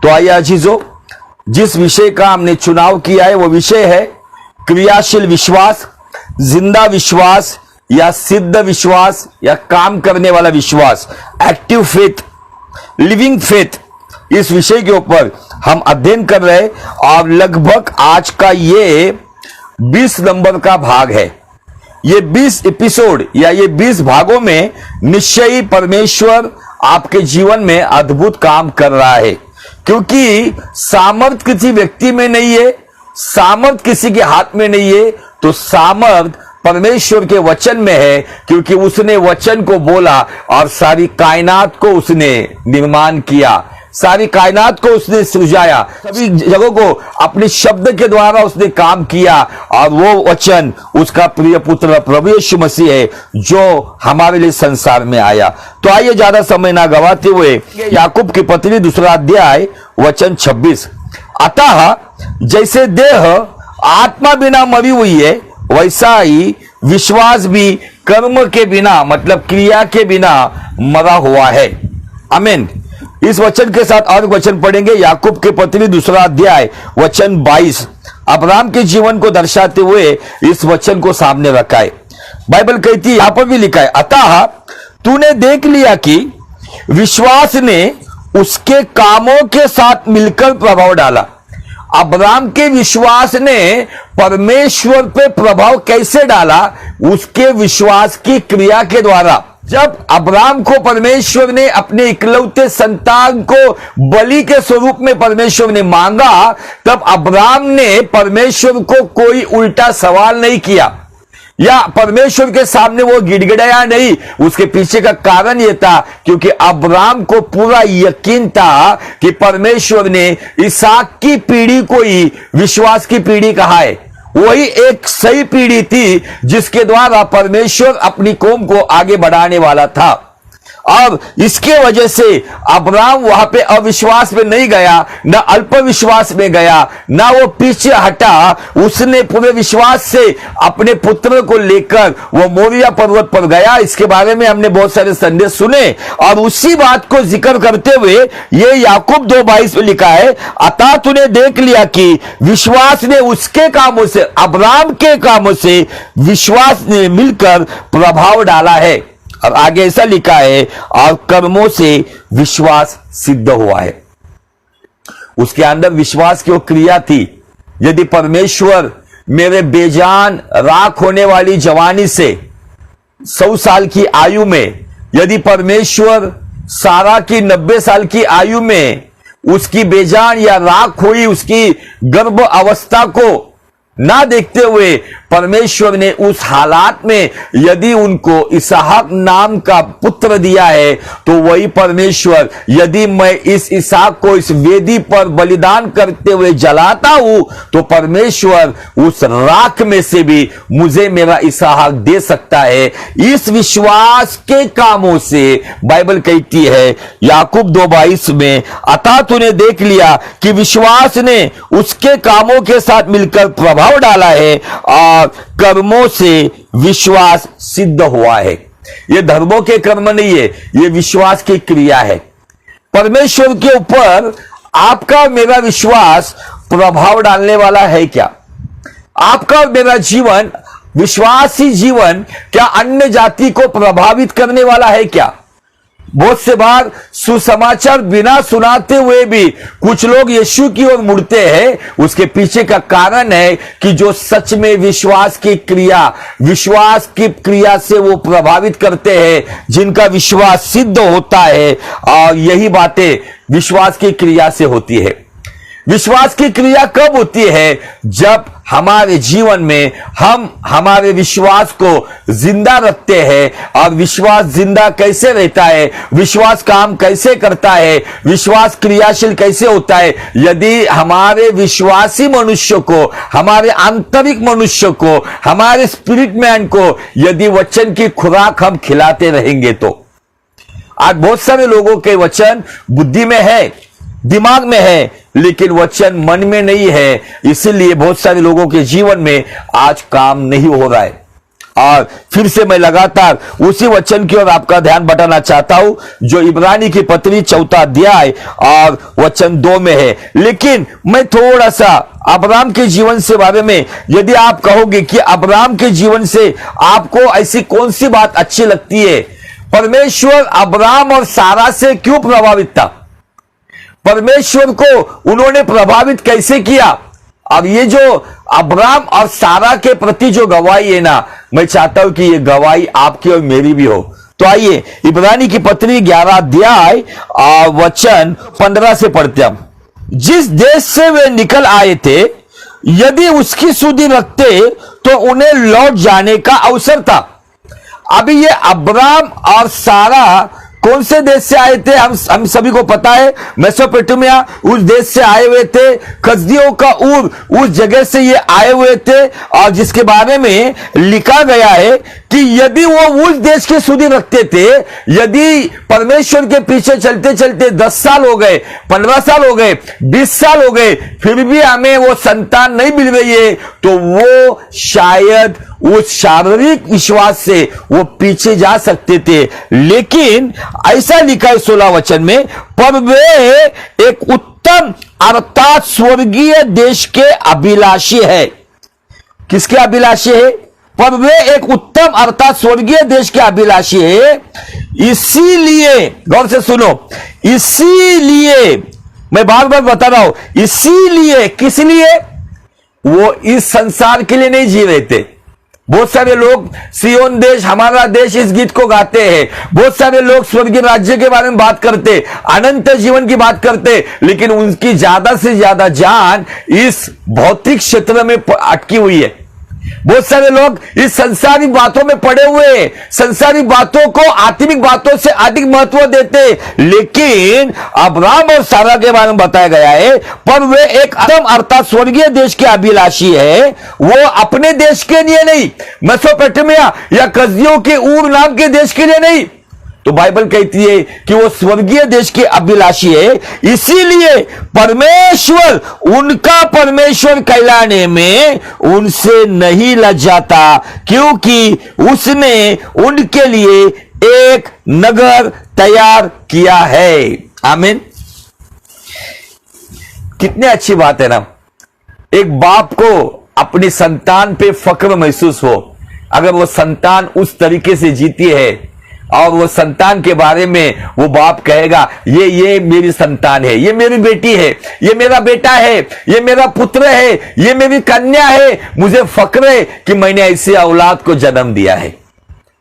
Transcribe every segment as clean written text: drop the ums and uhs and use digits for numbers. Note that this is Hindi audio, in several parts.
तो आइए अजीजों, जिस विषय का हमने चुनाव किया है वो विषय है क्रियाशील विश्वास, जिंदा विश्वास या सिद्ध विश्वास या काम करने वाला विश्वास, एक्टिव फेथ, लिविंग फेथ। इस विषय के ऊपर हम अध्ययन कर रहे हैं और लगभग आज का ये 20 नंबर का भाग है। ये 20 एपिसोड या ये 20 भागों में निश्चय ही परमेश्वर आपके जीवन में अद्भुत काम कर रहा है, क्योंकि सामर्थ किसी व्यक्ति में नहीं है, सामर्थ किसी के हाथ में नहीं है, तो सामर्थ परमेश्वर के वचन में है, क्योंकि उसने वचन को बोला और सारी कायनात को उसने निर्माण किया, सारी कायनात को उसने सृजाया, सभी जगहों को अपने शब्द के द्वारा उसने काम किया। और वो वचन उसका प्रिय पुत्र प्रभु यीशु मसीह है, जो हमारे लिए संसार में आया। तो आइए ज्यादा समय ना गवाते हुए याकूब की पत्री 2 अध्याय वचन 26, अतः जैसे देह आत्मा बिना मरी हुई है, वैसा ही विश्वास भी कर्म के बिना, मतलब क्रिया के बिना मरा हुआ है। आमीन। इस वचन के साथ और वचन पढ़ेंगे, याकूब के पत्री 2 अध्याय वचन 22। अब्राहम के जीवन को दर्शाते हुए इस वचन को सामने रखा है। बाइबल कहती है, यहां पर भी लिखा है, अतः तूने देख लिया कि विश्वास ने उसके कामों के साथ मिलकर प्रभाव डाला। अब्राहम के विश्वास ने परमेश्वर पे प्रभाव कैसे डाला? उसके विश्वास की क्रिया के द्वारा। जब अब्राहम को परमेश्वर ने अपने इकलौते संतान को बलि के स्वरूप में परमेश्वर ने मांगा, तब अब्राहम ने परमेश्वर को कोई उल्टा सवाल नहीं किया या परमेश्वर के सामने वो गिड़गिड़ाया नहीं। उसके पीछे का कारण यह था क्योंकि अब्राहम को पूरा यकीन था कि परमेश्वर ने इसहाक की पीढ़ी को ही विश्वास की पीढ़ी कहा है। वही एक सही पीढ़ी थी जिसके द्वारा परमेश्वर अपनी कौम को आगे बढ़ाने वाला था। और इसके वजह से अब्राहम वहां पे अविश्वास में नहीं गया, न अल्प विश्वास में गया, ना वो पीछे हटा। उसने पूरे विश्वास से अपने पुत्र को लेकर वो मोरिया पर्वत पर गया। इसके बारे में हमने बहुत सारे संदेश सुने और उसी बात को जिक्र करते हुए ये याकूब 2:22 में लिखा है, अतः तूने देख लिया कि विश्वास ने उसके कामों से, अब्राहम के कामों से विश्वास ने मिलकर प्रभाव डाला है। और आगे ऐसा लिखा है, और कर्मों से विश्वास सिद्ध हुआ है। उसके अंदर विश्वास की वो क्रिया थी। यदि परमेश्वर मेरे बेजान राख होने वाली जवानी से 100 साल की आयु में, यदि परमेश्वर सारा की 90 साल की आयु में उसकी बेजान या राख हुई उसकी गर्भ अवस्था को ना देखते हुए परमेश्वर ने उस हालात में यदि उनको इसहाक नाम का पुत्र दिया है, तो वही परमेश्वर, यदि मैं इस इसहाक को इस वेदी पर बलिदान करते हुए जलाता हूं, तो परमेश्वर उस राख में से भी मुझे मेरा इसहाक दे सकता है। इस विश्वास के कामों से बाइबल कहती है याकूब 2:22 में, अतः तूने देख लिया कि विश्वास ने उसके कामों के साथ मिलकर प्रभाव डाला है और कर्मों से विश्वास सिद्ध हुआ है। यह धर्मों के कर्म नहीं है, यह विश्वास की क्रिया है। परमेश्वर के ऊपर आपका मेरा विश्वास प्रभाव डालने वाला है क्या? आपका और मेरा जीवन, विश्वासी जीवन, क्या अन्य जाति को प्रभावित करने वाला है क्या? बहुत से बार सुसमाचार बिना सुनाते हुए भी कुछ लोग यीशु की ओर मुड़ते हैं। उसके पीछे का कारण है कि जो सच में विश्वास की क्रिया से वो प्रभावित करते हैं, जिनका विश्वास सिद्ध होता है। और यही बातें विश्वास की क्रिया से होती है। विश्वास की क्रिया कब होती है? जब हमारे जीवन में हम हमारे विश्वास को जिंदा रखते हैं। और विश्वास जिंदा कैसे रहता है, विश्वास काम कैसे करता है, विश्वास क्रियाशील कैसे होता है? यदि हमारे विश्वासी मनुष्य को, हमारे आंतरिक मनुष्य को, हमारे स्पिरिट मैन को यदि वचन की खुराक हम खिलाते रहेंगे तो। आज बहुत सारे लोगों के वचन बुद्धि में है, दिमाग में है, लेकिन वचन मन में नहीं है। इसीलिए बहुत सारे लोगों के जीवन में आज काम नहीं हो रहा है। और फिर से मैं लगातार उसी वचन की ओर आपका ध्यान बटाना चाहता हूं जो इब्रानी की पत्री 4 अध्याय और वचन 2 में है। लेकिन मैं थोड़ा सा अब्राम के जीवन से बारे में, यदि आप कहोगे कि अब्राम के जीवन से आपको ऐसी कौन सी बात अच्छी लगती है, परमेश्वर अब्राम और सारा से क्यों प्रभावित था, परमेश्वर को उन्होंने प्रभावित कैसे किया। अब ये जो अब्राम और सारा के प्रति जो गवाही है ना, मैं चाहता हूं कि ये गवाही आपकी और मेरी भी हो। तो आइए इब्रानी की पत्री 11 अध्याय वचन 15 से पढ़ते हम। जिस देश से वे निकल आए थे, यदि उसकी सुधि रखते तो उन्हें लौट जाने का अवसर था। अभी ये अब्राम और सारा कौन से देश से आए थे, हम सभी को पता है, मेसोपोटामिया उस देश से आए हुए थे। कसदियों का ऊर उस जगह से ये आए हुए थे, और जिसके बारे में लिखा गया है कि यदि वो उस देश की सुधि रखते थे, यदि परमेश्वर के पीछे चलते चलते 10 साल हो गए, 15 साल हो गए, 20 साल हो गए, फिर भी हमें वो संतान नहीं मिल रही है, तो वो शायद उस शारीरिक विश्वास से वो पीछे जा सकते थे। लेकिन ऐसा लिखा है 16 वचन में, पर वे एक उत्तम अर्थात स्वर्गीय देश के अभिलाषी है। किसके अभिलाषी है? पर वे एक उत्तम अर्थात स्वर्गीय देश के अभिलाषी है। इसीलिए गौर से सुनो, इसीलिए मैं बार बार बता रहा हूं, इसीलिए, किस लिए? वो इस संसार के लिए नहीं जी रहे थे। बहुत सारे लोग सियोन देश, हमारा देश, इस गीत को गाते हैं। बहुत सारे लोग स्वर्गीय राज्य के बारे में बात करते, अनंत जीवन की बात करते, लेकिन उनकी ज्यादा से ज्यादा जान इस भौतिक क्षेत्र में अटकी हुई है। बहुत सारे लोग इस संसारिक बातों में पड़े हुए, संसारिक बातों को आत्मिक बातों से अधिक महत्व देते। लेकिन अब्राम और सारा के बारे में बताया गया है, पर वे एक उत्तम अर्थात स्वर्गीय देश के अभिलाषी है। वो अपने देश के लिए नहीं, मेसोपोटामिया या कसदियों के ऊर नाम के देश के लिए नहीं, तो बाइबल कहती है कि वो स्वर्गीय देश के अभिलाषी है। इसीलिए परमेश्वर उनका परमेश्वर कहलाने में उनसे नहीं लज्जाता, क्योंकि उसने उनके लिए एक नगर तैयार किया है। आमीन। कितनी अच्छी बात है ना, एक बाप को अपनी संतान पे फक्र महसूस हो, अगर वो संतान उस तरीके से जीती है और वो संतान के बारे में वो बाप कहेगा, ये मेरी संतान है, ये मेरी बेटी है, ये मेरा बेटा है, ये मेरा पुत्र है, ये मेरी कन्या है, मुझे फक्र है कि मैंने ऐसी औलाद को जन्म दिया है।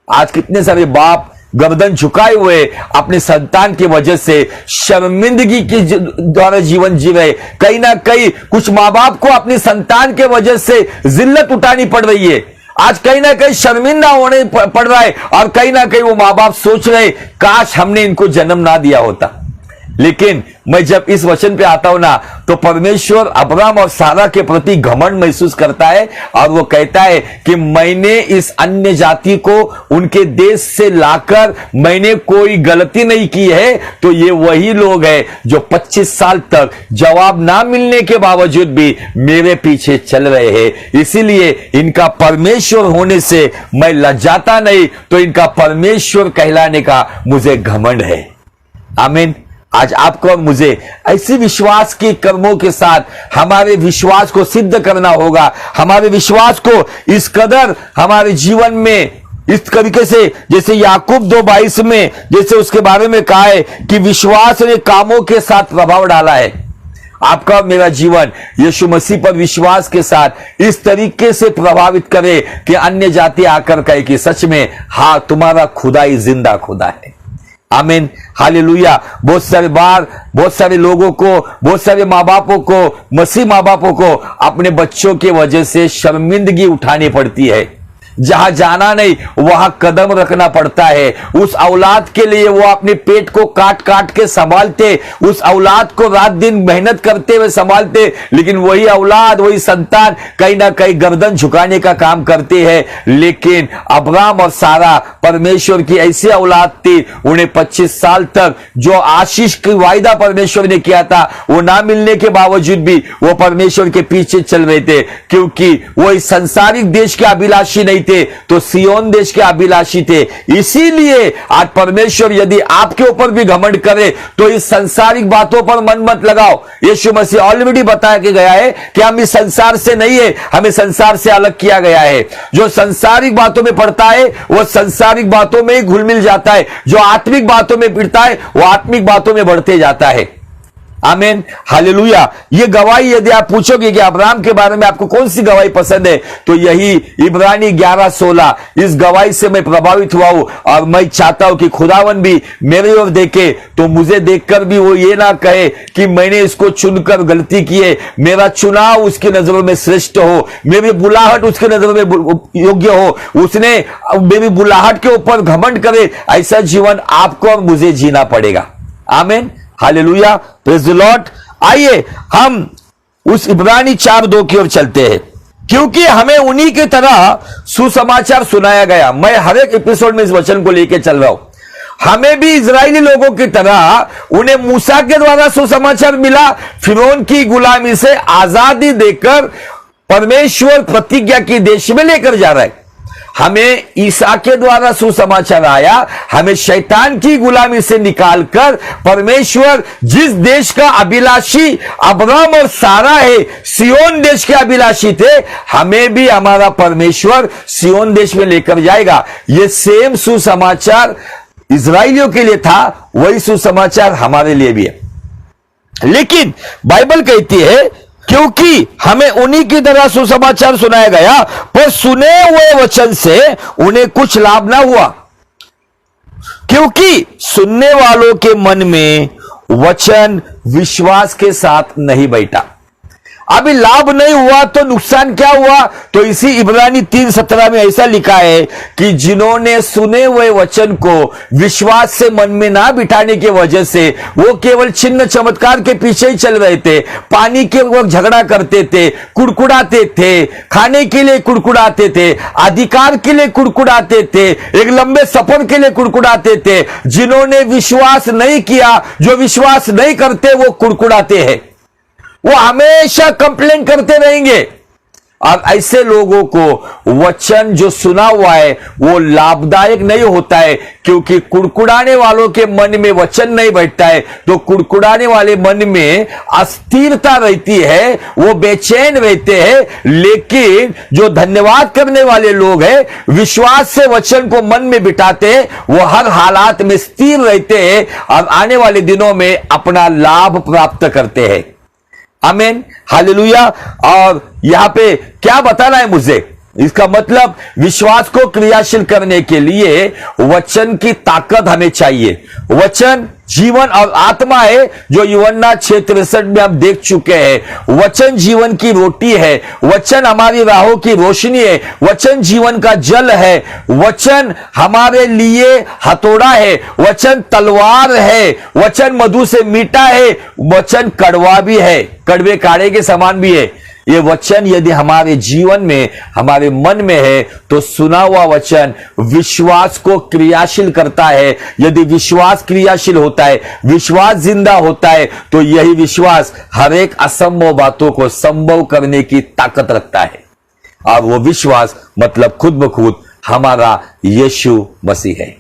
आज कितने सारे बाप गर्दन झुकाए हुए अपने संतान की वजह से शर्मिंदगी के द्वारा जीवन जी रहे। कहीं ना कहीं कुछ माँ बाप को अपनी संतान के वजह से जिल्लत उठानी पड़ रही है। आज कहीं ना कहीं शर्मिंदा होने पड़ रहा है, और कहीं ना कहीं वो माँ बाप सोच रहे काश हमने इनको जन्म ना दिया होता। लेकिन मैं जब इस वचन पे आता हूं ना, तो परमेश्वर अब्राम और सारा के प्रति घमंड महसूस करता है, और वो कहता है कि मैंने इस अन्य जाति को उनके देश से लाकर मैंने कोई गलती नहीं की है। तो ये वही लोग हैं जो 25 साल तक जवाब ना मिलने के बावजूद भी मेरे पीछे चल रहे हैं। इसीलिए इनका परमेश्वर होने से मैं लज्जाता नहीं, तो इनका परमेश्वर कहलाने का मुझे घमंड है। आमीन। आज आपको और मुझे ऐसी विश्वास के कर्मों के साथ हमारे विश्वास को सिद्ध करना होगा। हमारे विश्वास को इस कदर हमारे जीवन में इस तरीके से, जैसे याकूब 2:22 में जैसे उसके बारे में कहा है कि विश्वास ने कामों के साथ प्रभाव डाला है। आपका और मेरा जीवन यीशु मसीह पर विश्वास के साथ इस तरीके से प्रभावित करे कि अन्य जाति आकर कहे कि सच में हाँ, तुम्हारा खुदा ही जिंदा खुदा है। आमीन। हालेलुया। बहुत सारे बार बहुत सारे लोगों को, बहुत सारे माँ बापों को, मसीह माँ बापों को अपने बच्चों की वजह से शर्मिंदगी उठानी पड़ती है। जहां जाना नहीं वहां कदम रखना पड़ता है। उस औलाद के लिए वो अपने पेट को काट काट के संभालते, उस औलाद को रात दिन मेहनत करते हुए संभालते, लेकिन वही औलाद, वही संतान कहीं ना कहीं गर्दन झुकाने का काम करते हैं। लेकिन अब्राम और सारा परमेश्वर की ऐसी औलाद थी, उन्हें 25 साल तक जो आशीष की वायदा परमेश्वर ने किया था वो ना मिलने के बावजूद भी वो परमेश्वर के पीछे चल रहे थे, क्योंकि वो इस संसारिक देश के अभिलाषी नहीं थे तो सियोन देश के अभिलाषी थे। इसीलिए आज परमेश्वर यदि आपके ऊपर भी घमंड करे तो इस संसारिक बातों पर मन मत लगाओ। यीशु मसीह ऑलरेडी बता के गया है कि हम इस संसार से नहीं है, हमें संसार से अलग किया गया है। जो संसारिक बातों में पड़ता है वो संसारिक बातों में ही घुल मिल जाता है, जो आत्मिक बातों में पड़ता है वो आत्मिक बातों में बढ़ते जाता है। आमीन, हालेलुया। ये गवाही यदि आप पूछोगे कि अब्राहम के बारे में आपको कौन सी गवाही पसंद है, तो यही इब्रानी 11:16, इस गवाही से मैं प्रभावित हुआ हूं और मैं चाहता हूं कि खुदावन भी मेरी ओर देखे तो मुझे देखकर भी वो ये ना कहे कि मैंने इसको चुनकर गलती की है। मेरा चुनाव उसकी नजरों में श्रेष्ठ हो, मेरी बुलाहट उसकी नजरों में योग्य हो, उसने मेरी बुलाहट के ऊपर घमंड करे। ऐसा जीवन आपको और मुझे जीना पड़ेगा। आमीन, हालेलुया, प्रेज द लॉर्ड। आइए हम उस इब्रानी 4:2 की ओर चलते हैं, क्योंकि हमें उन्हीं की तरह सुसमाचार सुनाया गया। मैं हर एक एपिसोड में इस वचन को लेकर चल रहा हूं। हमें भी इजरायली लोगों की तरह उन्हें मूसा के द्वारा सुसमाचार मिला। फिरौन की गुलामी से आजादी देकर परमेश्वर प्रतिज्ञा की देश में लेकर जा रहा है। हमें ईसा के द्वारा सुसमाचार आया, हमें शैतान की गुलामी से निकालकर परमेश्वर जिस देश का अभिलाषी अब्राहम और सारा है, सियोन देश के अभिलाषी थे, हमें भी हमारा परमेश्वर सियोन देश में लेकर जाएगा। यह सेम सुसमाचार इजराइलियों के लिए था, वही सुसमाचार हमारे लिए भी है। लेकिन बाइबल कहती है क्योंकि हमें उन्हीं की तरह सुसमाचार सुनाया गया, पर सुने हुए वचन से उन्हें कुछ लाभ ना हुआ, क्योंकि सुनने वालों के मन में वचन विश्वास के साथ नहीं बैठा। अभी लाभ नहीं हुआ तो नुकसान क्या हुआ? तो इसी इब्रानी 3:17 में ऐसा लिखा है कि जिन्होंने सुने हुए वचन को विश्वास से मन में ना बिठाने की वजह से वो केवल चिन्ह चमत्कार के पीछे ही चल रहे थे, पानी के वक्त झगड़ा करते थे, कुड़कुड़ाते थे, खाने के लिए कुड़कुड़ाते थे, अधिकार के लिए कुड़कुड़ाते थे, एक लंबे सफर के लिए कुड़कुड़ाते थे। जिन्होंने विश्वास नहीं किया, जो विश्वास नहीं करते वो कुड़कुड़ाते हैं, वो हमेशा कंप्लेन करते रहेंगे। और ऐसे लोगों को वचन जो सुना हुआ है वो लाभदायक नहीं होता है, क्योंकि कुड़कुड़ाने वालों के मन में वचन नहीं बैठता है, तो कुड़कुड़ाने वाले मन में अस्थिरता रहती है, वो बेचैन रहते हैं। लेकिन जो धन्यवाद करने वाले लोग हैं, विश्वास से वचन को मन में बिठाते हैं, वो हर हालात में स्थिर रहते हैं और आने वाले दिनों में अपना लाभ प्राप्त करते हैं। आमीन, हालेलुया। और यहां पे क्या बताना है मुझे? इसका मतलब विश्वास को क्रियाशील करने के लिए वचन की ताकत हमें चाहिए। वचन जीवन और आत्मा है, जो यूहन्ना 6:63 में हम देख चुके हैं। वचन जीवन की रोटी है, वचन हमारी राहों की रोशनी है, वचन जीवन का जल है, वचन हमारे लिए हथौड़ा है, वचन तलवार है, वचन मधु से मीठा है, वचन कड़वा भी है, कड़वे काढ़े के समान भी है। ये वचन यदि हमारे जीवन में, हमारे मन में है, तो सुना हुआ वचन विश्वास को क्रियाशील करता है। यदि विश्वास क्रियाशील होता है, विश्वास जिंदा होता है, तो यही विश्वास हर एक असंभव बातों को संभव करने की ताकत रखता है। और वो विश्वास मतलब खुद ब खुद हमारा यीशु मसीह है।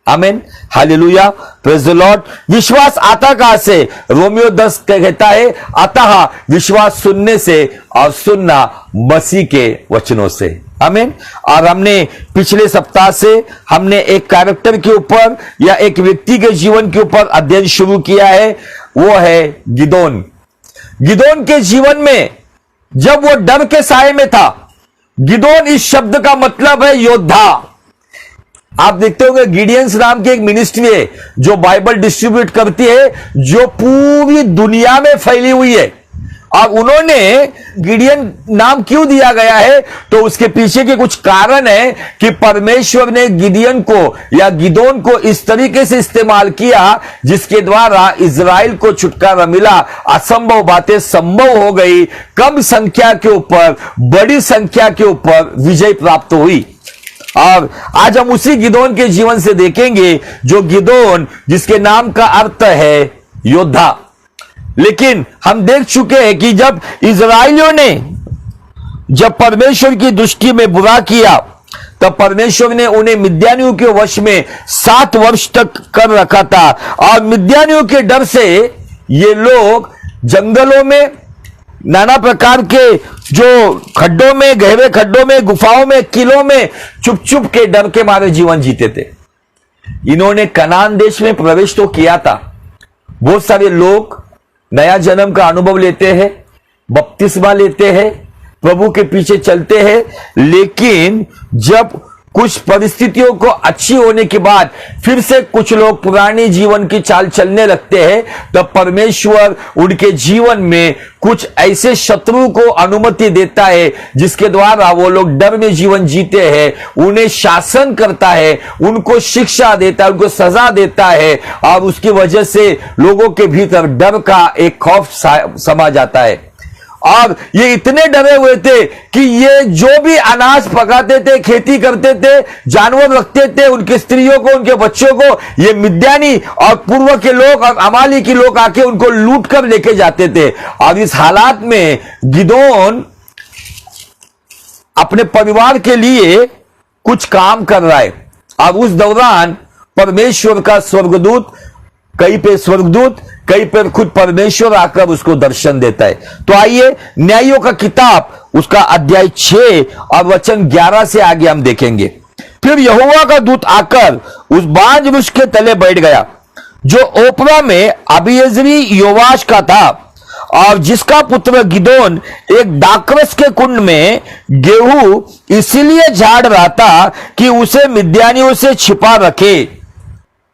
आमीन, हालेलुया, प्रेज द लॉर्ड। विश्वास आता कहां से? रोमियो 10 कहता है, अतः विश्वास सुनने से और सुनना मसीह के वचनों से। आमीन। और हमने पिछले सप्ताह से हमने एक कैरेक्टर के ऊपर या एक व्यक्ति के जीवन के ऊपर अध्ययन शुरू किया है, वो है गिदोन। गिदोन के जीवन में जब वो डर के साए में था, गिदोन इस शब्द का मतलब है योद्धा। आप देखते होंगे गिडियंस नाम की एक मिनिस्ट्री है जो बाइबल डिस्ट्रीब्यूट करती है, जो पूरी दुनिया में फैली हुई है। और उन्होंने गिडियन नाम क्यों दिया गया है, तो उसके पीछे के कुछ कारण है कि परमेश्वर ने गिडियन को या गिदोन को इस तरीके से इस्तेमाल किया जिसके द्वारा इजराइल को छुटकारा मिला। असंभव बातें संभव हो गई, कम संख्या के ऊपर बड़ी संख्या के ऊपर विजय प्राप्त हुई। और आज हम उसी गिदोन के जीवन से देखेंगे, जो गिदोन जिसके नाम का अर्थ है योद्धा। लेकिन हम देख चुके हैं कि जब इजराइलियों ने जब परमेश्वर की दृष्टि में बुरा किया, तब परमेश्वर ने उन्हें मिद्यानियों के वश में 7 वर्ष तक कर रखा था। और मिद्यानियों के डर से ये लोग जंगलों में, नाना प्रकार के जो खड्डों में, गहरे खड्डों में, गुफाओं में, किलों में चुप चुप के डर के मारे जीवन जीते थे। इन्होंने कनान देश में प्रवेश तो किया था। बहुत सारे लोग नया जन्म का अनुभव लेते हैं, बपतिस्मा लेते हैं, प्रभु के पीछे चलते हैं, लेकिन जब कुछ परिस्थितियों को अच्छी होने के बाद फिर से कुछ लोग पुरानी जीवन की चाल चलने लगते हैं, तब परमेश्वर उनके जीवन में कुछ ऐसे शत्रु को अनुमति देता है जिसके द्वारा वो लोग डर में जीवन जीते हैं, उन्हें शासन करता है, उनको शिक्षा देता है, उनको सजा देता है, और उसकी वजह से लोगों के भीतर डर का एक खौफ समा जाता है। और ये इतने डरे हुए थे कि ये जो भी अनाज पकाते थे, खेती करते थे, जानवर रखते थे, उनकी स्त्रियों को, उनके बच्चों को ये मिद्यानी और पूर्व के लोग और अमाली के लोग आके उनको लूट कर लेके जाते थे। और इस हालात में गिदोन अपने परिवार के लिए कुछ काम कर रहा है। अब उस दौरान परमेश्वर का स्वर्गदूत, कहीं पे स्वर्गदूत, कहीं पर खुद परमेश्वर आकर उसको दर्शन देता है। तो आइए न्यायों का किताब उसका अध्याय 6 और वचन 11 से आगे हम देखेंगे। फिर यहोवा का दूत आकर उस बांज वृक्ष के तले बैठ गया जो ओपरा में अबीएजरी योवाश का था, और जिसका पुत्र गिदोन एक दाखरस के कुंड में गेहूं इसलिए झाड़ रहा था कि उसे मिद्यानियों से छिपा रखे।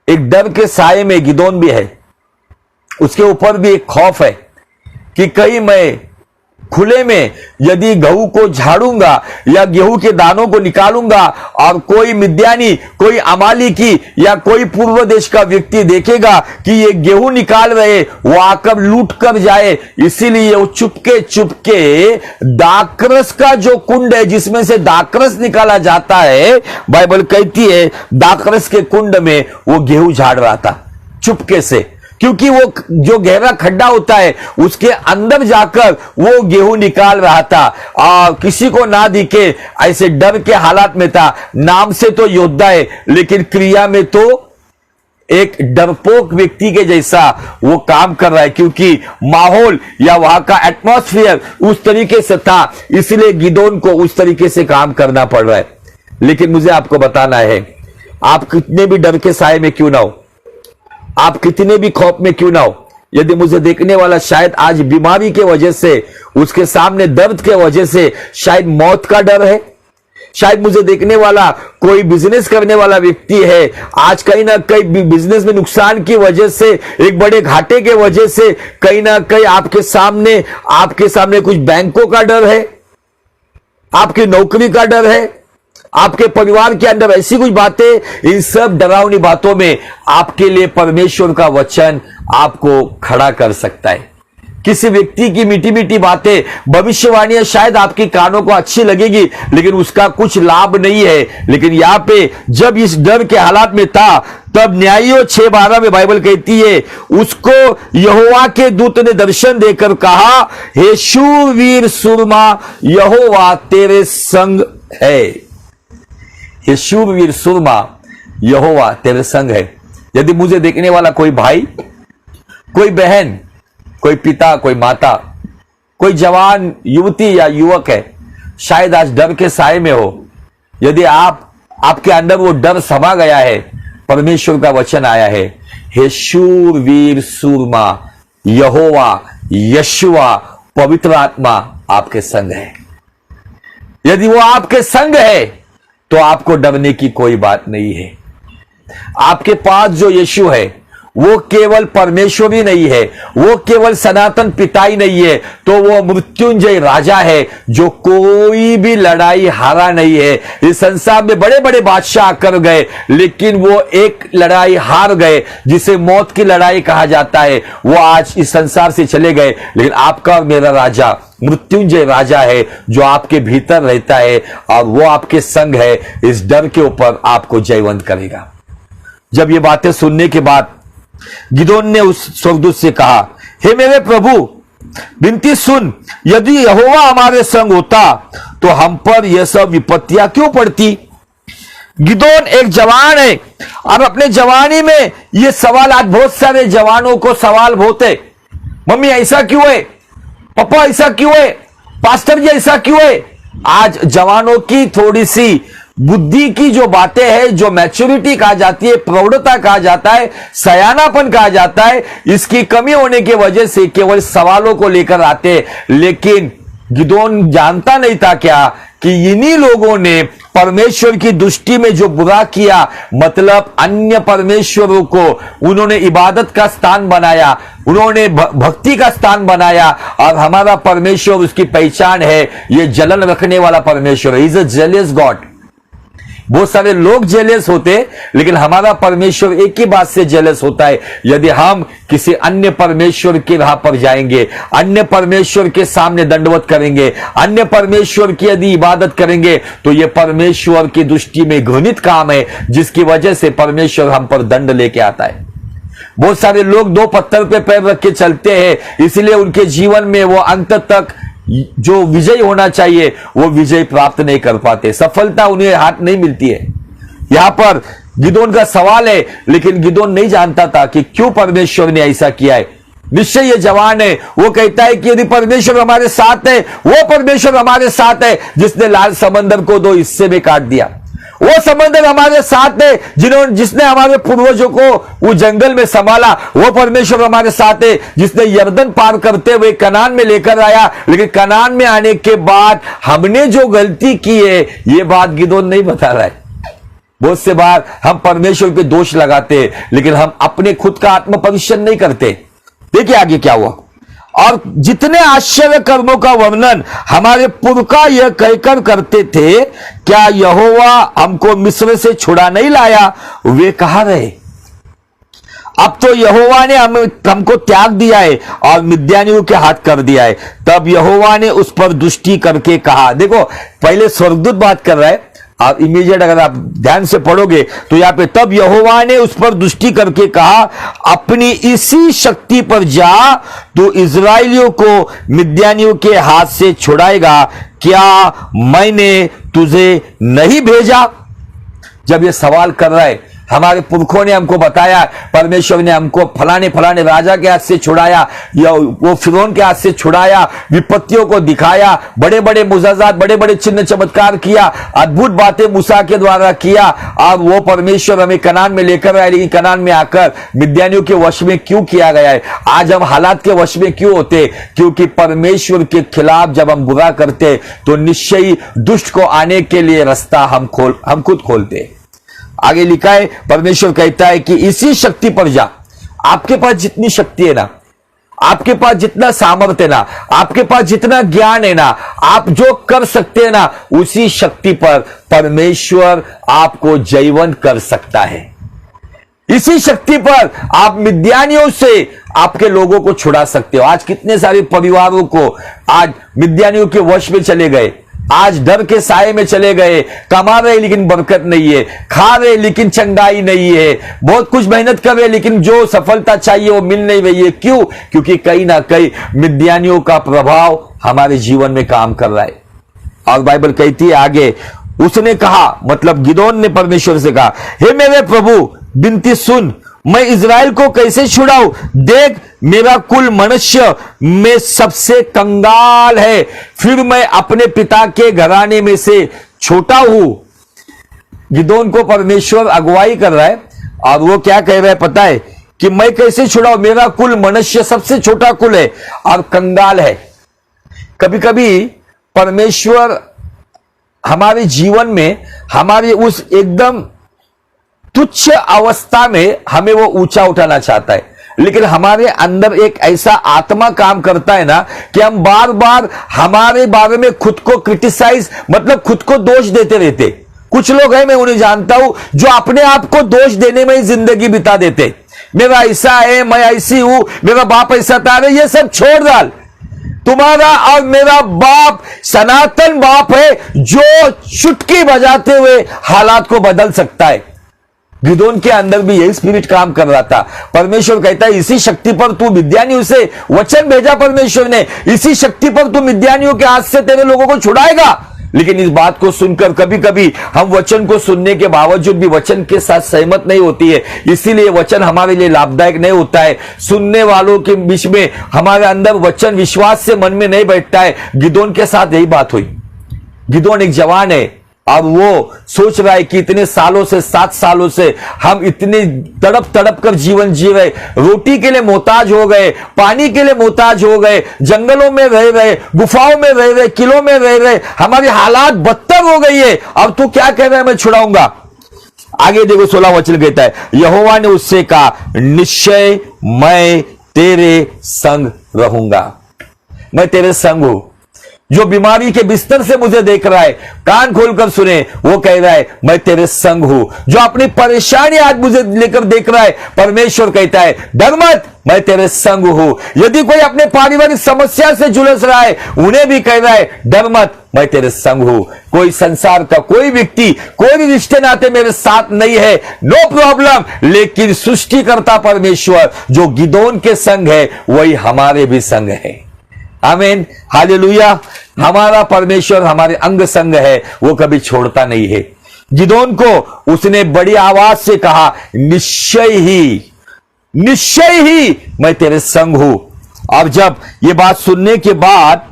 एक डर के साये में गिदोन भी है, उसके ऊपर भी एक खौफ है कि कहीं मैं खुले में यदि गेहूं को झाड़ूंगा या गेहूं के दानों को निकालूंगा और कोई मिद्यानी, कोई अमालिकी या कोई पूर्व देश का व्यक्ति देखेगा कि ये गेहूं निकाल रहे, वो आकर लूट कर जाए, इसीलिए वो चुपके चुपके दाखरस का जो कुंड है जिसमें से दाखरस निकाला जाता है, बाइबल कहती है दाखरस के कुंड में वो गेहूं झाड़ रहा था चुपके से, क्योंकि वो जो गहरा खड्डा होता है उसके अंदर जाकर वो गेहूं निकाल रहा था और किसी को ना दिखे ऐसे डर के हालात में था। नाम से तो योद्धा है लेकिन क्रिया में तो एक डरपोक व्यक्ति के जैसा वो काम कर रहा है, क्योंकि माहौल या वहां का एटमॉस्फेयर उस तरीके से था, इसलिए गिदोन को उस तरीके से काम करना पड़ रहा है। लेकिन मुझे आपको बताना है, आप कितने भी डर के साए में क्यों ना हो, आप कितने भी खौफ में क्यों ना हो, यदि मुझे देखने वाला शायद आज बीमारी के वजह से, उसके सामने दर्द के वजह से शायद मौत का डर है, शायद मुझे देखने वाला कोई बिजनेस करने वाला व्यक्ति है, आज कहीं ना कहीं बिजनेस में नुकसान की वजह से, एक बड़े घाटे के वजह से कहीं ना कहीं आपके सामने कुछ बैंकों का डर है, आपकी नौकरी का डर है, आपके परिवार के अंदर ऐसी कुछ बातें। इन सब डरावनी बातों में आपके लिए परमेश्वर का वचन आपको खड़ा कर सकता है। किसी व्यक्ति की मीठी मीठी बातें, भविष्यवाणियां शायद आपके कानों को अच्छी लगेगी लेकिन उसका कुछ लाभ नहीं है। लेकिन यहां पे जब इस डर के हालात में था, तब न्यायियों 6:12 में बाइबल कहती है, उसको यहोवा के दूत ने दर्शन देकर कहा, हे शूरवीर सूरमा, यहोवा तेरे संग है। ये शूरवीर सूरमा यहोवा तेरे संग है। यदि मुझे देखने वाला कोई भाई, कोई बहन, कोई पिता, कोई माता, कोई जवान युवती या युवक है, शायद आज डर के साए में हो, यदि आपके अंदर वो डर समा गया है, परमेश्वर का वचन आया है, हे शूरवीर सूरमा, यहोवा यशुआ पवित्र आत्मा आपके संग है। यदि वो आपके संग है तो आपको डरने की कोई बात नहीं है। आपके पास जो यीशु है वो केवल परमेश्वर ही नहीं है, वो केवल सनातन पिता ही नहीं है, तो वो मृत्युंजय राजा है जो कोई भी लड़ाई हारा नहीं है। इस संसार में बड़े बड़े बादशाह कर गए लेकिन वो एक लड़ाई हार गए जिसे मौत की लड़ाई कहा जाता है, वो आज इस संसार से चले गए। लेकिन आपका और मेरा राजा मृत्युंजय राजा है जो आपके भीतर रहता है और वो आपके संग है। इस डर के ऊपर आपको जयवंत करेगा। जब ये बातें सुनने के बाद गिदोन ने उस स्वर्गदूत से कहा, हे मेरे प्रभु, विनती सुन, यदि यहोवा हमारे संग होता तो हम पर यह सब विपत्तियां क्यों पड़ती? गिदोन एक जवान है। अब अपने जवानी में ये सवाल, आज बहुत सारे जवानों को सवाल बहुत है, मम्मी ऐसा क्यों है, पापा ऐसा क्यों है, पास्टर जी ऐसा क्यों है। आज जवानों की थोड़ी सी बुद्धि की जो बातें हैं, जो मैच्योरिटी कहा जाती है, प्रौढ़ता कहा जाता है, सयानापन कहा जाता है, इसकी कमी होने की वजह से केवल सवालों को लेकर आते हैं। लेकिन गिदोन जानता नहीं था क्या कि इन्हीं लोगों ने परमेश्वर की दृष्टि में जो बुरा किया, मतलब अन्य परमेश्वरों को उन्होंने इबादत का स्थान बनाया, उन्होंने भक्ति का स्थान बनाया, और हमारा परमेश्वर, उसकी पहचान है ये जलन रखने वाला परमेश्वर है। Is a jealous God. बहुत सारे लोग जेलस होते, लेकिन हमारा परमेश्वर एक ही बात से जेलस होता है, यदि हम किसी अन्य परमेश्वर की राह पर जाएंगे, अन्य परमेश्वर के सामने दंडवत करेंगे, अन्य परमेश्वर की यदि इबादत करेंगे, तो यह परमेश्वर की दृष्टि में घृणित काम है, जिसकी वजह से परमेश्वर हम पर दंड लेके आता है। बहुत सारे लोग दो पत्थर पे पैर रख के चलते हैं, इसलिए उनके जीवन में वो अंत तक जो विजय होना चाहिए वो विजय प्राप्त नहीं कर पाते, सफलता उन्हें हाथ नहीं मिलती है। यहां पर गिदोन का सवाल है, लेकिन गिदोन नहीं जानता था कि क्यों परमेश्वर ने ऐसा किया है। निश्चय ये जवान है, वो कहता है कि यदि परमेश्वर हमारे साथ है, वो परमेश्वर हमारे साथ है जिसने लाल समंदर को दो हिस्से में काट दिया, वो समंदर हमारे साथ है जिसने हमारे पूर्वजों को वो जंगल में संभाला, वो परमेश्वर हमारे साथ है जिसने यर्दन पार करते हुए कनान में लेकर आया। लेकिन कनान में आने के बाद हमने जो गलती की है, ये बात गिदोन नहीं बता रहा है। बहुत से बार हम परमेश्वर पे दोष लगाते हैं, लेकिन हम अपने खुद का आत्म परीक्षण नहीं करते। देखिए आगे क्या हुआ। और जितने आश्चर्य कर्मों का वर्णन हमारे पुरखा यह कहकर करते थे, क्या यहोवा हमको मिस्र से छुड़ा नहीं लाया, वे कहाँ रहे। अब तो यहोवा ने हमको त्याग दिया है और मिद्यानियों के हाथ कर दिया है। तब यहोवा ने उस पर दृष्टि करके कहा, देखो पहले स्वर्गदूत बात कर रहा है, आप इमीडिएट अगर आप ध्यान से पढ़ोगे तो यहां पे तब यहोवा ने उस पर दृष्टि करके कहा, अपनी इसी शक्ति पर जा, तो इजराइलियों को मिद्यानियों के हाथ से छुड़ाएगा, क्या मैंने तुझे नहीं भेजा। जब ये सवाल कर रहा है, हमारे पुरखों ने हमको बताया, परमेश्वर ने हमको फलाने फलाने राजा के हाथ से छुड़ाया, या वो फिरौन के हाथ से छुड़ाया, विपत्तियों को दिखाया, बड़े बड़े मुजाजात, बड़े बड़े चिन्ह चमत्कार किया, अद्भुत बातें मूसा के द्वारा किया, और वो परमेश्वर हमें कनान में लेकर आए। लेकिन कनान में आकर मिद्यानियों के वश में क्यों किया गया है। आज हम हालात के वश में क्यों होते, क्योंकि परमेश्वर के खिलाफ जब हम बुरा करते तो निश्चयी दुष्ट को आने के लिए रास्ता हम खुद खोलते। आगे लिखा है, परमेश्वर कहता है कि इसी शक्ति पर जा। आपके पास जितनी शक्ति है ना, आपके पास जितना सामर्थ्य है ना, आपके पास जितना ज्ञान है ना, आप जो कर सकते हैं ना, उसी शक्ति पर परमेश्वर आपको जयवंत कर सकता है। इसी शक्ति पर आप मिद्यानियों से आपके लोगों को छुड़ा सकते हो। आज कितने सारे परिवारों को आज मिद्यानियों के वश में चले गए, आज डर के साये में चले गए, कमा रहे लेकिन बरकत नहीं है, खा रहे लेकिन चंगाई नहीं है, बहुत कुछ मेहनत कर रहे लेकिन जो सफलता चाहिए वो मिल नहीं रही है। क्यों? क्योंकि कहीं ना कहीं मिद्यानियों का प्रभाव हमारे जीवन में काम कर रहा है। और बाइबल कहती है आगे, उसने कहा, मतलब गिदोन ने परमेश्वर से कहा, हे मेरे प्रभु विनती सुन, मैं इज़राइल को कैसे छुड़ाऊं। देख मेरा कुल मनुष्य में सबसे कंगाल है, फिर मैं अपने पिता के घराने में से छोटा हूं। गिदोन को परमेश्वर अगुवाई कर रहा है और वो क्या कह रहा है पता है कि मैं कैसे छुड़ाऊं, मेरा कुल मनुष्य सबसे छोटा कुल है और कंगाल है। कभी कभी परमेश्वर हमारे जीवन में हमारे उस एकदम तुच्छ अवस्था में हमें वो ऊंचा उठाना चाहता है, लेकिन हमारे अंदर एक ऐसा आत्मा काम करता है ना कि हम बार बार हमारे बारे में खुद को क्रिटिसाइज, मतलब खुद को दोष देते रहते। कुछ लोग हैं, मैं उन्हें जानता हूं, जो अपने आप को दोष देने में ही जिंदगी बिता देते। मेरा ऐसा है, मैं ऐसी हूं, मेरा बाप ऐसा था। ये सब छोड़ डाल। तुम्हारा और मेरा बाप सनातन बाप है, जो चुटकी बजाते हुए हालात को बदल सकता है। गिदोन के अंदर भी यही स्पिरिट काम कर रहा था। परमेश्वर कहता है इसी शक्ति पर तू मिद्यानियों से, वचन भेजा परमेश्वर ने, इसी शक्ति पर तू मिद्यानियों के हाथ से तेरे लोगों को छुड़ाएगा। लेकिन इस बात को सुनकर कभी कभी हम वचन को सुनने के बावजूद भी वचन के साथ सहमत नहीं होती है, इसीलिए वचन हमारे लिए लाभदायक नहीं होता है। सुनने वालों के बीच में हमारे अंदर वचन विश्वास से मन में नहीं बैठता है। गिदोन के साथ यही बात हुई। गिदोन एक जवान है और वो सोच रहा है कि इतने सालों से, 7 सालों से हम इतने तड़प तड़प कर जीवन जी रहे, रोटी के लिए मोहताज हो गए, पानी के लिए मोहताज हो गए, जंगलों में रह रहे, गुफाओं में रह रहे, किलों में रह रहे, हमारी हालात बदतर हो गई है। अब तू क्या कह रहा है, मैं छुड़ाऊंगा। आगे देखो 16 वचन कहता है, यहोवा ने उससे कहा, निश्चय मैं तेरे संग रहूंगा। मैं तेरे संग हूं। जो बीमारी के बिस्तर से मुझे देख रहा है, कान खोलकर सुने, वो कह रहा है मैं तेरे संग हूं। जो अपनी परेशानी आज मुझे लेकर देख रहा है, परमेश्वर कहता है डर मत, मैं तेरे संग हूं। यदि कोई अपने पारिवारिक समस्या से जुलस रहा है, उन्हें भी कह रहा है डर मत, मैं तेरे संग हूं। कोई संसार का कोई व्यक्ति, कोई भी रिश्ते नाते मेरे साथ नहीं है, नो प्रॉब्लम, लेकिन सृष्टिकर्ता परमेश्वर जो गिदोन के संग है, वही हमारे भी संग है। आमीन, हालेलुया। हमारा परमेश्वर हमारे अंग संग है, वो कभी छोड़ता नहीं है। गिदोन को उसने बड़ी आवाज से कहा, निश्चय ही मैं तेरे संग हूं। अब जब ये बात सुनने के बाद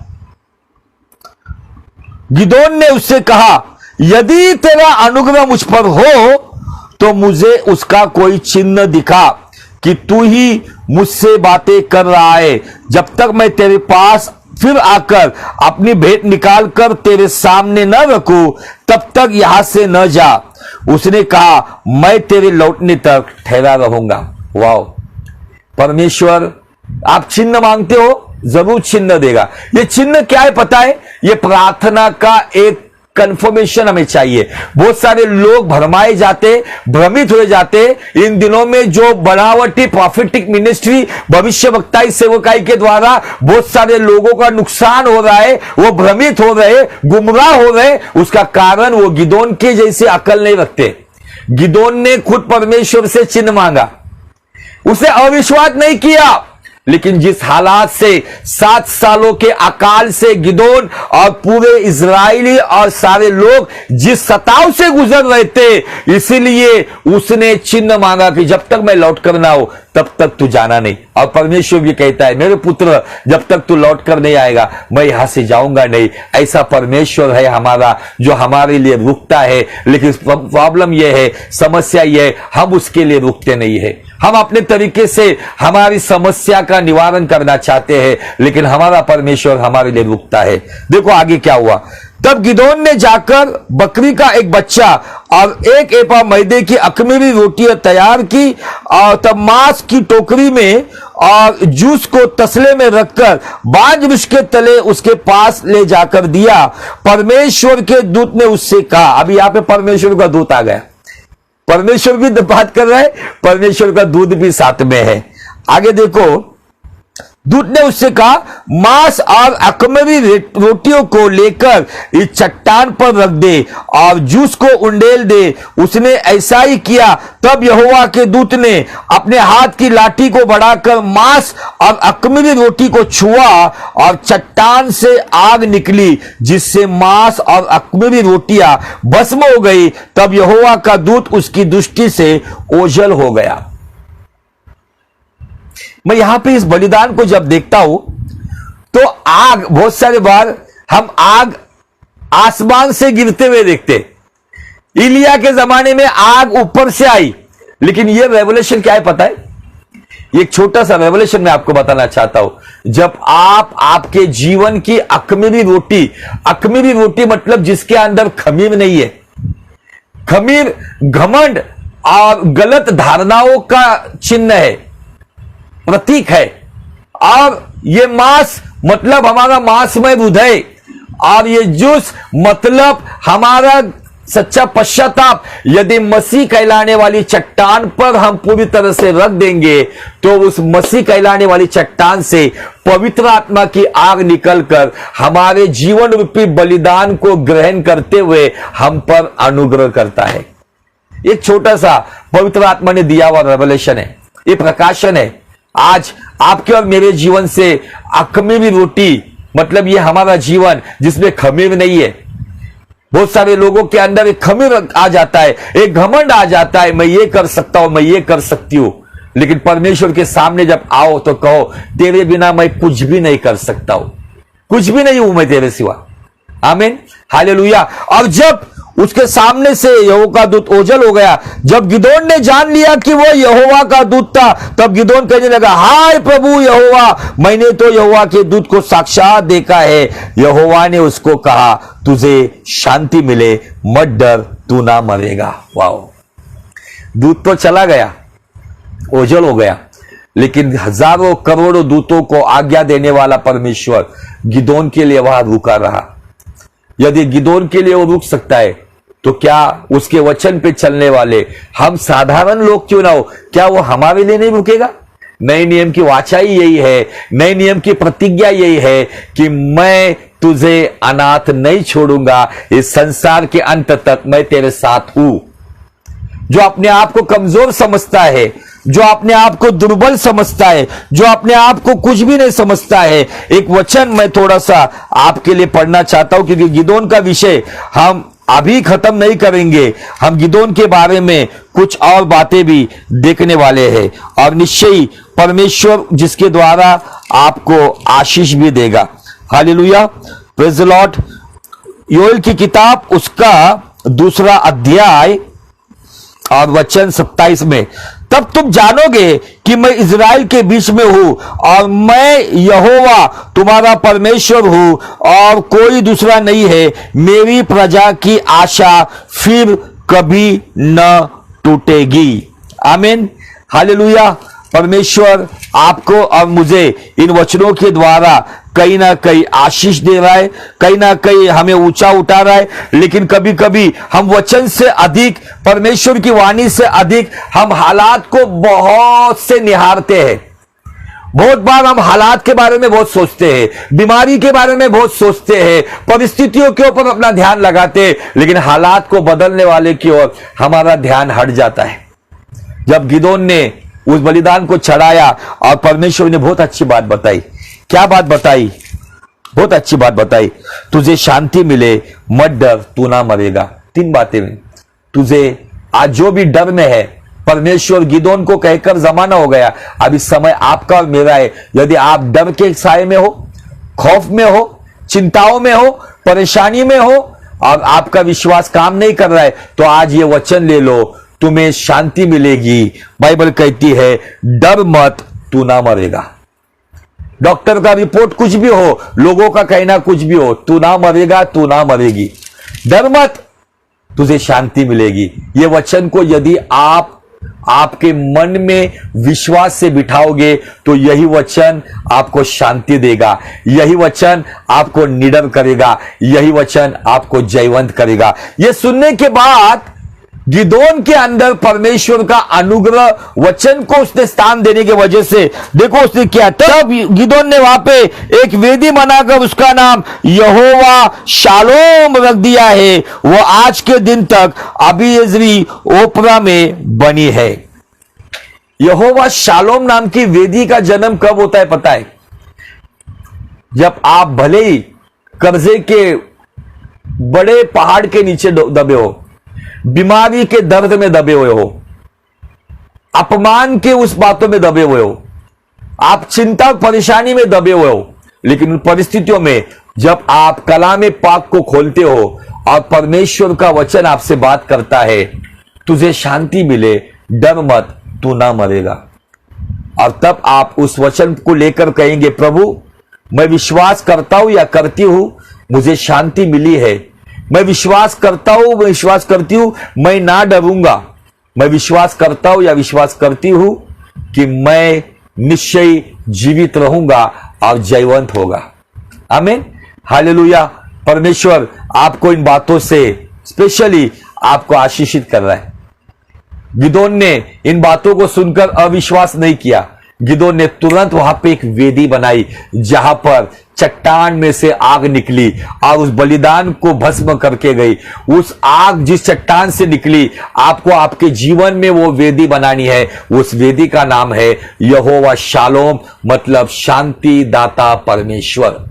गिदोन ने उससे कहा, यदि तेरा अनुग्रह मुझ पर हो तो मुझे उसका कोई चिन्ह दिखा कि तू ही मुझसे बातें कर रहा है। जब तक मैं तेरे पास फिर आकर अपनी भेंट निकाल कर तेरे सामने न रखूं, तब तक यहां से न जा। उसने कहा, मैं तेरे लौटने तक ठहरा रहूंगा। वाह, परमेश्वर आप चिन्ह मांगते हो, जरूर चिन्ह देगा। ये चिन्ह क्या है पता है? ये प्रार्थना का एक कंफर्मेशन हमें चाहिए। बहुत सारे लोग भरमाए जाते, भ्रमित हो जाते। इन दिनों में जो बनावटी प्रॉफिटिक मिनिस्ट्री, भविष्यवक्ताई सेवकाई के द्वारा बहुत सारे लोगों का नुकसान हो रहा है, वो भ्रमित हो रहे, गुमराह हो रहे। उसका कारण वो गिदोन के जैसे अकल नहीं रखते। गिदोन ने खुद परमेश्वर से चिन्ह मांगा, उसे अविश्वास नहीं किया। लेकिन जिस हालात से 7 सालों के अकाल से गिदोन और पूरे इजरायली और सारे लोग जिस सताव से गुजर रहे थे, इसीलिए उसने चिन्ह मांगा कि जब तक मैं लौट कर ना हो तब तक तू जाना नहीं। और परमेश्वर भी कहता है, मेरे पुत्र जब तक तू लौट कर नहीं आएगा मैं यहां से जाऊंगा नहीं। ऐसा परमेश्वर है हमारा, जो हमारे लिए रुकता है। लेकिन प्रॉब्लम यह है, समस्या यह है, हम उसके लिए रुकते नहीं है। हम अपने तरीके से हमारी समस्या का निवारण करना चाहते हैं, लेकिन हमारा परमेश्वर हमारे लिए रुकता है। देखो आगे क्या हुआ। तब गिदोन ने जाकर बकरी का एक बच्चा और 1 एपा मैदे की अखमीरी रोटियां तैयार की और तब मांस की टोकरी में और जूस को तसले में रखकर बांज वृक्ष के तले उसके पास ले जाकर दिया। परमेश्वर के दूत ने उससे कहा, अभी यहां पे परमेश्वर का दूत आ गया। परमेश्वर भी बात कर रहा है, परमेश्वर का दूत भी साथ में है। आगे देखो, दूत ने उससे कहा, मांस और अखमीरी रोटियों को लेकर इस चट्टान पर रख दे और जूस को उंडेल दे। उसने ऐसा ही किया। तब यहोवा के दूत ने अपने हाथ की लाठी को बढ़ाकर मांस और अखमीरी रोटी को छुआ और चट्टान से आग निकली, जिससे मांस और अखमीरी रोटियां भस्म हो गई। तब यहोवा का दूत उसकी दृष्टि से ओझल हो गया। मैं यहां पे इस बलिदान को जब देखता हूं तो आग, बहुत सारे बार हम आग आसमान से गिरते हुए देखते। इलिया के जमाने में आग ऊपर से आई, लेकिन यह रेवलेशन क्या है पता है? एक छोटा सा रेवलेशन मैं आपको बताना चाहता हूं। जब आप आपके जीवन की अखमीरी रोटी मतलब जिसके अंदर खमीर नहीं है। खमीर घमंड और गलत धारणाओं का चिन्ह है, प्रतीक है। और ये मांस मतलब हमारा मांसमय हृदय, और ये जूस मतलब हमारा सच्चा पश्चाताप। यदि मसीह कहलाने वाली चट्टान पर हम पूरी तरह से रख देंगे तो उस मसीह कहलाने वाली चट्टान से पवित्र आत्मा की आग निकलकर हमारे जीवन रूपी बलिदान को ग्रहण करते हुए हम पर अनुग्रह करता है। एक छोटा सा पवित्र आत्मा ने दिया हुआ रेवलेशन है, ये प्रकाशन है। आज आपके और मेरे जीवन से अखमीरी रोटी मतलब ये हमारा जीवन जिसमें खमीर नहीं है, बहुत सारे लोगों के अंदर एक खमीर आ जाता है, एक घमंड आ जाता है, मैं ये कर सकता हूं, मैं ये कर सकती हूं। लेकिन परमेश्वर के सामने जब आओ तो कहो, तेरे बिना मैं कुछ भी नहीं कर सकता हूं, कुछ भी नहीं हूं मैं तेरे सिवा। आमीन, हालेलुया। और जब उसके सामने से यहोवा का दूत ओझल हो गया, जब गिदोन ने जान लिया कि वो यहोवा का दूत था, तब गिदोन कहने लगा, हाय प्रभु यहोवा, मैंने तो यहोवा के दूत को साक्षात देखा है। यहोवा ने उसको कहा, तुझे शांति मिले, मत डर, तू ना मरेगा। वाओ, दूत तो चला गया, ओझल हो गया, लेकिन हजारों करोड़ों दूतों को आज्ञा देने वाला परमेश्वर गिदोन के लिए वहां रुका रहा। यदि गिदोन के लिए वो रुक सकता है, तो क्या उसके वचन पे चलने वाले हम साधारण लोग क्यों ना हो, क्या वो हमारे लिए नहीं रुकेगा? नए नियम की वाचाई यही है, नए नियम की प्रतिज्ञा यही है कि मैं तुझे अनाथ नहीं छोड़ूंगा, इस संसार के अंत तक मैं तेरे साथ हूं। जो अपने आप को कमजोर समझता है, जो अपने आप को दुर्बल समझता है, जो अपने आप को कुछ भी नहीं समझता है, एक वचन मैं थोड़ा सा आपके लिए पढ़ना चाहता हूं, क्योंकि गिदोन का विषय हम अभी खत्म नहीं करेंगे। हम गिदोन के बारे में कुछ और बातें भी देखने वाले हैं, और निश्चय ही परमेश्वर जिसके द्वारा आपको आशीष भी देगा। Hallelujah, praise the Lord. Joel की किताब उसका 2 अध्याय और वचन 27 में, तब तुम जानोगे कि मैं इज़राइल के बीच में हूं, और मैं यहोवा तुम्हारा परमेश्वर हूं, और कोई दूसरा नहीं है। मेरी प्रजा की आशा फिर कभी न टूटेगी। आमीन, हालेलुया। परमेश्वर आपको और मुझे इन वचनों के द्वारा कहीं ना कहीं आशीष दे रहा है, कहीं ना कहीं हमें ऊंचा उठा रहा है। लेकिन कभी कभी हम वचन से अधिक, परमेश्वर की वाणी से अधिक हम हालात को बहुत से निहारते हैं। बहुत बार हम हालात के बारे में बहुत सोचते हैं, बीमारी के बारे में बहुत सोचते हैं, परिस्थितियों के ऊपर अपना ध्यान लगाते हैं, लेकिन हालात को बदलने वाले की ओर हमारा ध्यान हट जाता है। जब गिदोन ने उस बलिदान को चढ़ाया और परमेश्वर ने बहुत अच्छी बात बताई। क्या बात बताई? बहुत अच्छी बात बताई, तुझे शांति मिले, मत डर, तू ना मरेगा। 3 बातें में तुझे आज जो भी डर में है, परमेश्वर गिदोन को कहकर जमाना हो गया, अब इस समय आपका और मेरा है। यदि आप डर के साए में हो, खौफ में हो, चिंताओं में हो, परेशानी में हो, और आपका विश्वास काम नहीं कर रहा है, तो आज ये वचन ले लो, तुम्हें शांति मिलेगी। बाइबल कहती है, डर मत, तू ना मरेगा। डॉक्टर का रिपोर्ट कुछ भी हो, लोगों का कहना कुछ भी हो, तू ना मरेगा, तू ना मरेगी। डर मत, तुझे शांति मिलेगी। ये वचन को यदि आप आपके मन में विश्वास से बिठाओगे, तो यही वचन आपको शांति देगा, यही वचन आपको निडर करेगा, यही वचन आपको जयवंत करेगा। यह सुनने के बाद गिदोन के अंदर परमेश्वर का अनुग्रह, वचन को उसने स्थान देने की वजह से देखो उसने क्या, तब गिदोन ने वहां पे एक वेदी बनाकर उसका नाम यहोवा शालोम रख दिया है। वो आज के दिन तक अबीएजरी ओपरा में बनी है। यहोवा शालोम नाम की वेदी का जन्म कब होता है पता है? जब आप भले ही कर्जे के बड़े पहाड़ के नीचे दबे हो, बीमारी के दर्द में दबे हुए हो, अपमान के उस बातों में दबे हुए हो, आप चिंता परेशानी में दबे हुए हो, लेकिन उन परिस्थितियों में जब आप कलाम पाक को खोलते हो और परमेश्वर का वचन आपसे बात करता है, तुझे शांति मिले, डर मत, तू ना मरेगा। और तब आप उस वचन को लेकर कहेंगे, प्रभु मैं विश्वास करता हूं या करती हूं, मुझे शांति मिली है। मैं विश्वास करता हूं, मैं विश्वास करती हूं, मैं ना डरूंगा। मैं विश्वास करता हूं या विश्वास करती हूं कि मैं निश्चय जीवित रहूंगा और जयवंत होगा। आमीन, हालेलुया। परमेश्वर आपको इन बातों से स्पेशली आपको आशीषित कर रहा है। गिदोन ने इन बातों को सुनकर अविश्वास नहीं किया। गिदोन ने तुरंत वहां पे एक वेदी बनाई, जहां पर चट्टान में से आग निकली और उस बलिदान को भस्म करके गई। उस आग जिस चट्टान से निकली, आपको आपके जीवन में वो वेदी बनानी है। उस वेदी का नाम है यहोवा शालोम, मतलब शांति दाता परमेश्वर।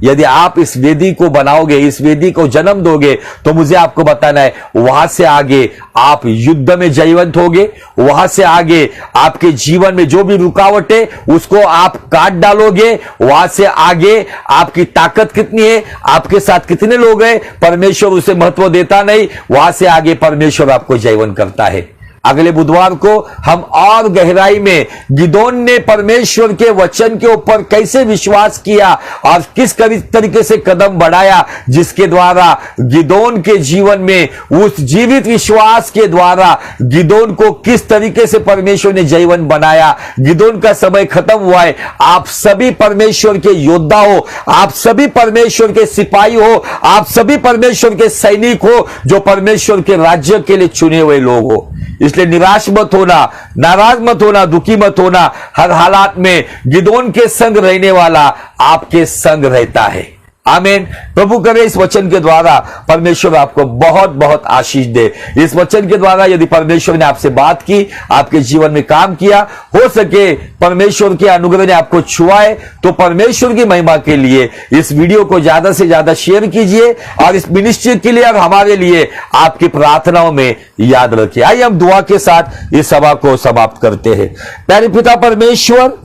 यदि आप इस वेदी को बनाओगे, इस वेदी को जन्म दोगे, तो मुझे आपको बताना है वहां से आगे आप युद्ध में जयवंत होगे, वहां से आगे आपके जीवन में जो भी रुकावट है उसको आप काट डालोगे, वहां से आगे आपकी ताकत कितनी है, आपके साथ कितने लोग हैं, परमेश्वर उसे महत्व देता नहीं, वहां से आगे परमेश्वर आपको जयवंत करता है। अगले बुधवार को हम और गहराई में गिदोन ने परमेश्वर के वचन के ऊपर कैसे विश्वास किया और किस तरीके से कदम बढ़ाया, जिसके द्वारा गिदोन के जीवन में उस जीवित विश्वास के द्वारा गिदोन को किस तरीके से परमेश्वर ने जयवंत बनाया। गिदोन का समय खत्म हुआ है। आप सभी परमेश्वर के योद्धा हो, आप सभी परमेश्वर के सिपाही हो, आप सभी परमेश्वर के सैनिक हो, जो परमेश्वर के राज्य के लिए चुने हुए लोग हो। इसलिए निराश मत होना, नाराज मत होना, दुखी मत होना। हर हालात में गिदोन के संग रहने वाला आपके संग रहता है। आमीन। प्रभु करे इस वचन के द्वारा परमेश्वर आपको बहुत बहुत आशीष दे। इस वचन के द्वारा यदि परमेश्वर ने आपसे बात की, आपके जीवन में काम किया, हो सके परमेश्वर के अनुग्रह ने आपको छुआए, तो परमेश्वर की महिमा के लिए इस वीडियो को ज्यादा से ज्यादा शेयर कीजिए और इस मिनिस्ट्री के लिए और हमारे लिए आपकी प्रार्थनाओं में याद रखिए। आइए हम दुआ के साथ इस सभा को समाप्त करते हैं। प्यारे पिता परमेश्वर,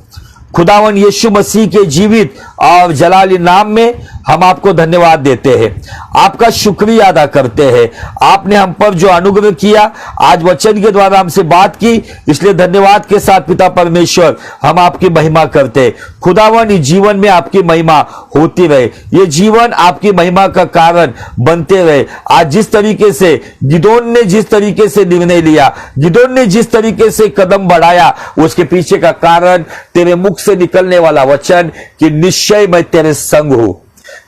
खुदावन यीशु मसीह के जीवित और जलाली नाम में हम आपको धन्यवाद देते हैं, आपका शुक्रिया अदा करते हैं। आपने हम पर जो अनुग्रह किया, आज वचन के द्वारा हमसे बात की, इसलिए धन्यवाद के साथ पिता परमेश्वर हम आपकी महिमा करते। खुदावन इस जीवन में आपकी महिमा होती रहे, ये जीवन आपकी महिमा का कारण बनते रहे। आज जिस तरीके से गिदोन ने जिस तरीके से निर्णय लिया, गिदोन ने जिस तरीके से कदम बढ़ाया, उसके पीछे का कारण तेरे मुख से निकलने वाला वचन कि निश्चय मैं तेरे संग हूं।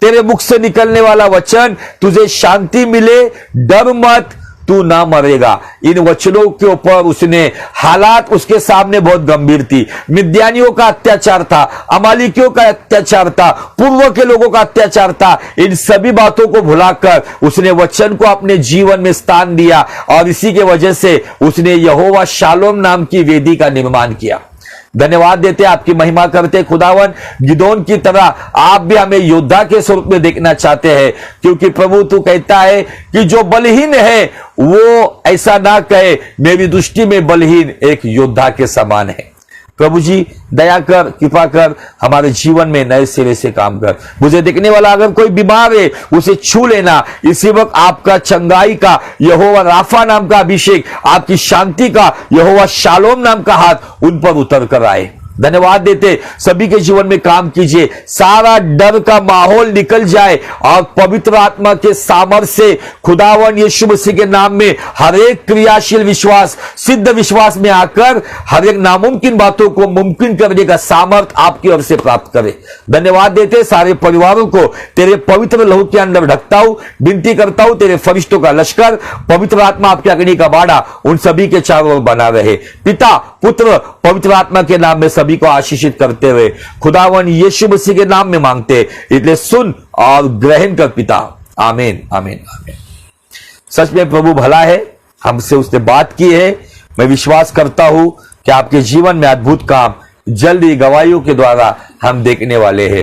तेरे मुख से निकलने वाला वचन, तुझे शांति मिले, डर मत, तू ना मरेगा। इन वचनों के ऊपर उसने, हालात उसके सामने बहुत गंभीर थी। मिद्यानियों का अत्याचार था, अमालिकियों का अत्याचार था, पूर्व के लोगों का अत्याचार था। इन सभी बातों को भुलाकर उसने वचन को अपने जीवन में स्थान दिया और इसी के वजह से उसने यहोवा शालोम नाम की वेदी का निर्माण किया। धन्यवाद देते, आपकी महिमा करते। खुदावन गिदोन की तरह आप भी हमें योद्धा के स्वरूप में देखना चाहते हैं, क्योंकि प्रभु तू कहता है कि जो बलहीन है वो ऐसा ना कहे मेरी दृष्टि में बलहीन एक योद्धा के समान है। प्रभु जी दया कर, कृपा कर, हमारे जीवन में नए सिरे से काम कर। मुझे देखने वाला अगर कोई बीमार है उसे छू लेना। इसी वक्त आपका चंगाई का यहोवा राफा नाम का अभिषेक, आपकी शांति का यहोवा शालोम नाम का हाथ उन पर उतर कर आए। धन्यवाद देते, सभी के जीवन में काम कीजिए, सारा डर का माहौल निकल जाए और पवित्र आत्मा के सामर्थ्य से खुदावन यीशु मसीह के नाम में हर एक क्रियाशील विश्वास, सिद्ध विश्वास में आकर हर एक नामुमकिन बातों को मुमकिन करने का सामर्थ्य आपकी ओर से प्राप्त करे। धन्यवाद देते, सारे परिवारों को तेरे पवित्र लहू के अंदर ढकता हूं, विनती करता हूं तेरे फरिश्तों का लश्कर, पवित्र आत्मा आपके अग्नि का बाड़ा उन सभी के चारों ओर बना रहे। पिता, पुत्र, पवित्र आत्मा के नाम में सभी को आशीषित करते हुए खुदावन यीशु मसीह के नाम में मांगते, इसलिए सुन और ग्रहण कर पिता। आमीन, आमीन, आमीन। सच में प्रभु भला है, हमसे उसने बात की है। मैं विश्वास करता हूं कि आपके जीवन में अद्भुत काम जल्द ही गवाहियों के द्वारा हम देखने वाले हैं।